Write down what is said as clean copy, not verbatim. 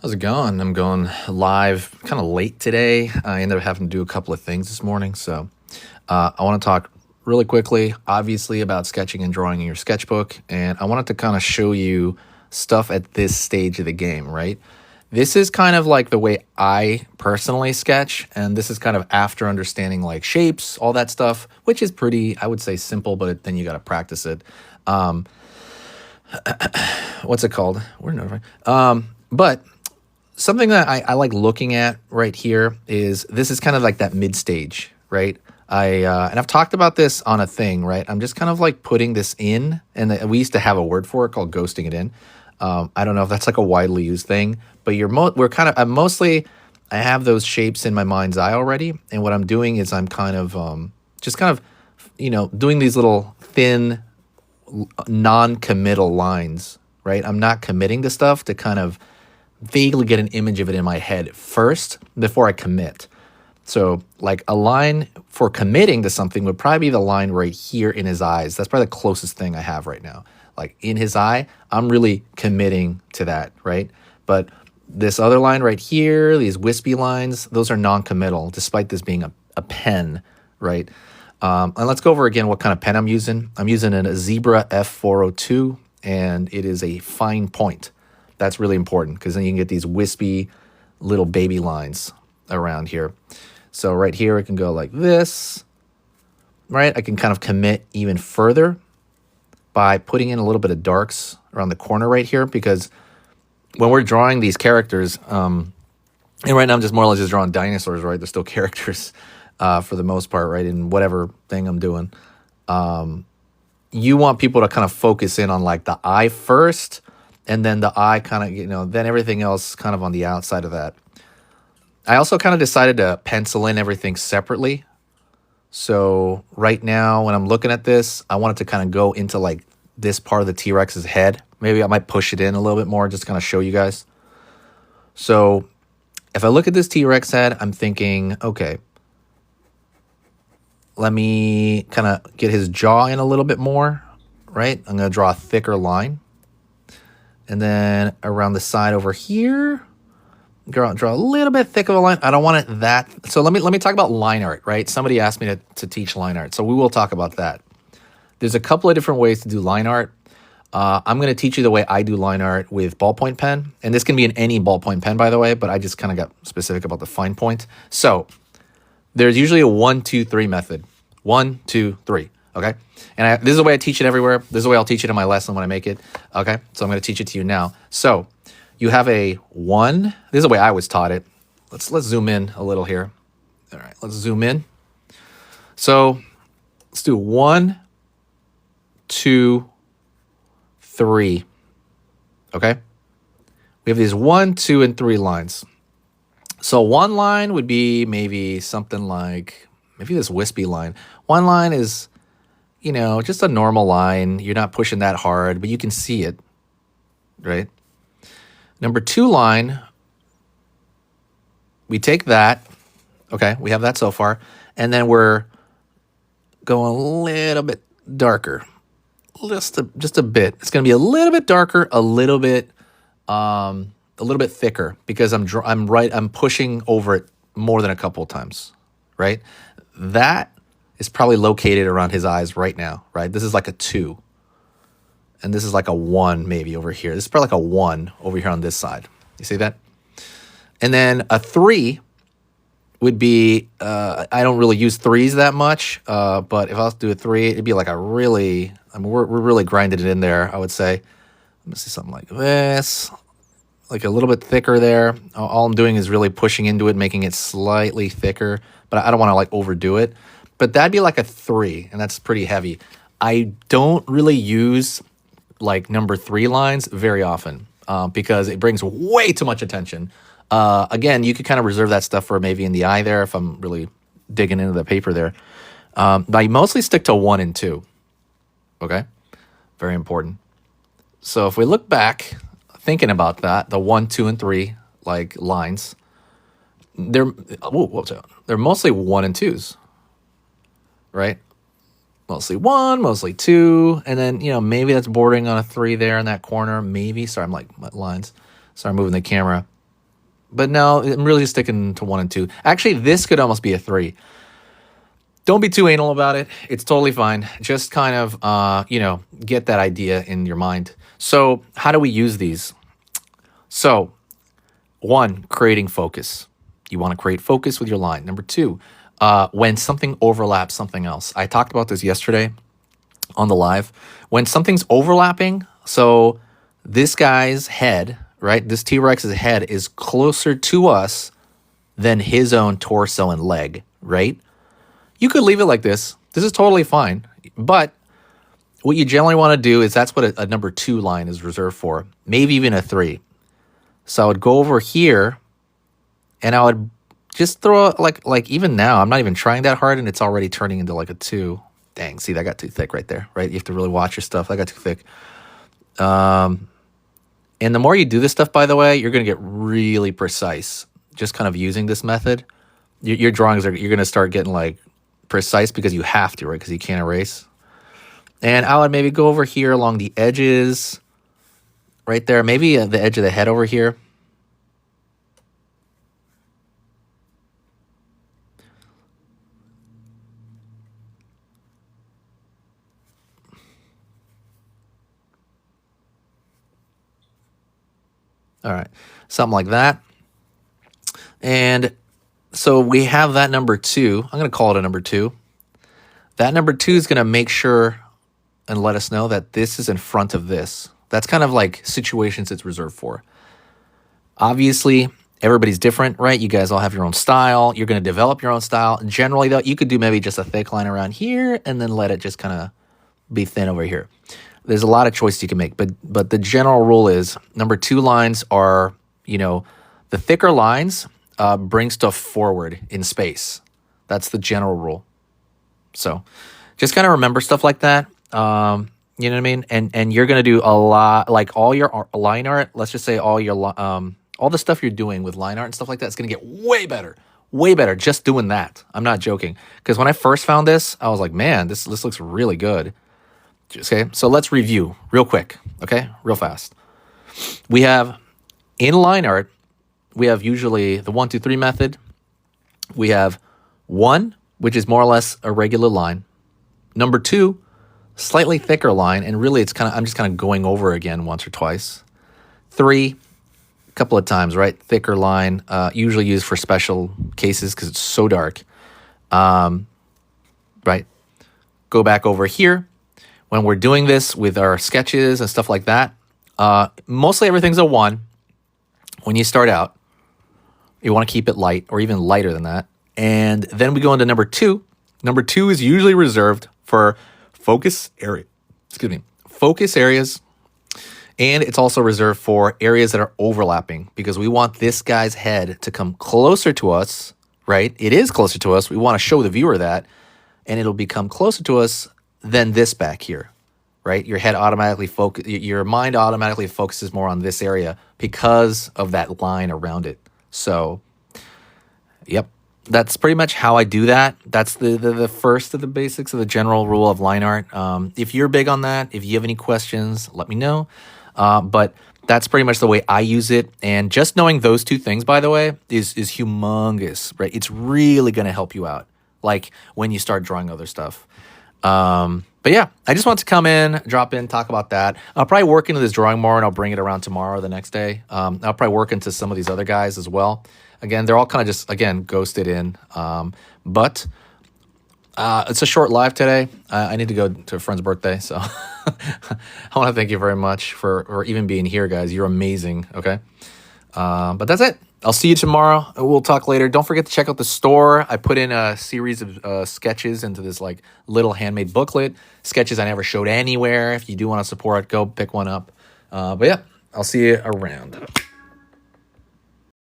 How's it going? I'm going live kind of late today. I ended up having to do a couple of things this morning. So I want to talk really quickly, obviously, about sketching and drawing in your sketchbook. And I wanted to kind of show you stuff at this stage of the game, right? This is kind of like the way I personally sketch. And this is kind of after understanding like shapes, all that stuff, which is pretty, I would say, simple, but then you got to practice it. Um, what's it called? We're not. But something that I like looking at right here is this is kind of like that mid stage, right? And I've talked about this on a thing, right? I'm just kind of like putting this in, and we used to have a word for it called ghosting it in. I don't know if that's like a widely used thing, but we're kind of I have those shapes in my mind's eye already, and what I'm doing is I'm kind of just kind of doing these little thin non-committal lines, right? I'm not committing to stuff to kind of vaguely get an image of it in my head first before I commit. So like a line for committing to something would probably be the line right here in his eyes. That's probably the closest thing I have right now. Like in his eye, I'm really committing to that, right? But this other line right here, these wispy lines, those are non-committal, despite this being a pen, right? And let's go over again what kind of pen I'm using. I'm using a Zebra F402, and it is a fine point. That's really important because then you can get these wispy little baby lines around here. So right here, it can go like this, right? I can kind of commit even further by putting in a little bit of darks around the corner right here, because when we're drawing these characters, and right now I'm just more or less just drawing dinosaurs, right? They're still characters for the most part, right? In whatever thing I'm doing. You want people to kind of focus in on like the eye first, and then the eye kind of, then everything else kind of on the outside of that. I also kind of decided to pencil in everything separately. So right now when I'm looking at this, I want it to kind of go into like this part of the T-Rex's head. Maybe I might push it in a little bit more, just to kind of show you guys. So if I look at this T-Rex head, I'm thinking, okay, let me kind of get his jaw in a little bit more, right? I'm going to draw a thicker line. And then around the side over here, draw a little bit thick of a line. I don't want it that. So let me talk about line art, right? Somebody asked me to teach line art, so we will talk about that. There's a couple of different ways to do line art. I'm going to teach you the way I do line art with ballpoint pen. And this can be in any ballpoint pen, by the way, but I just kind of got specific about the fine point. So there's usually a 1, 2, 3 method. 1, 2, 3. Okay. And this is the way I teach it everywhere. This is the way I'll teach it in my lesson when I make it. Okay. So I'm going to teach it to you now. So you have a 1. This is the way I was taught it. Let's zoom in a little here. All right. Let's zoom in. So let's do 1, 2, 3. Okay. We have these 1, 2, and 3 lines. So one line would be maybe something like, maybe this wispy line. One line is, just a normal line. You're not pushing that hard, but you can see it, right? Number 2 line, we take that. Okay, we have that so far. And then we're going a little bit darker. Just a bit. It's going to be a little bit darker, a little bit thicker, because I'm pushing over it more than a couple of times, right? That is probably located around his eyes right now, right? This is like a 2. And this is like a 1 maybe over here. This is probably like a 1 over here on this side. You see that? And then a 3 would be, I don't really use 3s that much, but if I was to do a 3, it'd be like we're really grinding it in there, I would say. Let me see something like this. Like a little bit thicker there. All I'm doing is really pushing into it, making it slightly thicker, but I don't want to like overdo it. But that'd be like a 3, and that's pretty heavy. I don't really use like number 3 lines very often because it brings way too much attention. Again, you could kind of reserve that stuff for maybe in the eye there if I'm really digging into the paper there. But I mostly stick to 1 and 2. Okay? Very important. So if we look back, thinking about that, the 1, 2, and 3 like lines, they're mostly 1 and 2s, right? Mostly 1, mostly 2, and then maybe that's bordering on a 3 there in that corner. Maybe. Sorry, I'm like lines. Sorry, I'm moving the camera. But no, I'm really sticking to 1 and 2. Actually, this could almost be a 3. Don't be too anal about it. It's totally fine. Just kind of, get that idea in your mind. So how do we use these? So 1, creating focus. You want to create focus with your line. Number 2, when something overlaps something else. I talked about this yesterday on the live. When something's overlapping, so this guy's head, right? This T-Rex's head is closer to us than his own torso and leg, right? You could leave it like this. This is totally fine. But what you generally want to do is that's what a number 2 line is reserved for. Maybe even a 3. So I would go over here and I would just throw like even now, I'm not even trying that hard and it's already turning into like a 2. Dang, see, that got too thick right there, right? You have to really watch your stuff. That got too thick. And the more you do this stuff, by the way, you're going to get really precise just kind of using this method. Your drawings you're going to start getting like precise because you have to, right? Because you can't erase. And I would maybe go over here along the edges right there. Maybe the edge of the head over here. All right, something like that. And so we have that number 2. I'm going to call it a number 2. That number 2 is going to make sure and let us know that this is in front of this. That's kind of like situations it's reserved for. Obviously, everybody's different, right? You guys all have your own style. You're going to develop your own style. Generally, though, you could do maybe just a thick line around here and then let it just kind of be thin over here. There's a lot of choices you can make, but the general rule is number 2 lines are, the thicker lines bring stuff forward in space. That's the general rule. So just kind of remember stuff like that. You know what I mean? And you're going to do a lot, like all your line art, let's just say all the stuff you're doing with line art and stuff like that is going to get way better just doing that. I'm not joking. Because when I first found this, I was like, man, this looks really good. Okay, so let's review real quick, okay, real fast. We have in line art, we have usually the 1, 2, 3 method. We have 1, which is more or less a regular line. Number 2, slightly thicker line, and really I'm just kind of going over again once or twice. 3, a couple of times, right? Thicker line, usually used for special cases because it's so dark. Right? Go back over here. When we're doing this with our sketches and stuff like that, mostly everything's a 1. When you start out, you want to keep it light or even lighter than that. And then we go into number 2. Number 2 is usually reserved for focus areas. And it's also reserved for areas that are overlapping because we want this guy's head to come closer to us, right? It is closer to us. We want to show the viewer that, and it'll become closer to us than this back here, right? Your mind automatically focuses more on this area because of that line around it. So, yep, that's pretty much how I do that. That's the first of the basics of the general rule of line art. If you're big on that, if you have any questions, let me know. But that's pretty much the way I use it. And just knowing those 2 things, by the way, is humongous, right? It's really going to help you out, like when you start drawing other stuff. But yeah, I just want to come in, drop in, talk about that. I'll probably work into this drawing more and I'll bring it around tomorrow or the next day. I'll probably work into some of these other guys as well. Again, they're all kind of just, ghosted in. But it's a short live today. I need to go to a friend's birthday. So I want to thank you very much for even being here, guys. You're amazing. Okay. But that's it. I'll see you tomorrow. We'll talk later. Don't forget to check out the store. I put in a series of sketches into this like little handmade booklet. Sketches I never showed anywhere. If you do want to support, go pick one up. But yeah, I'll see you around.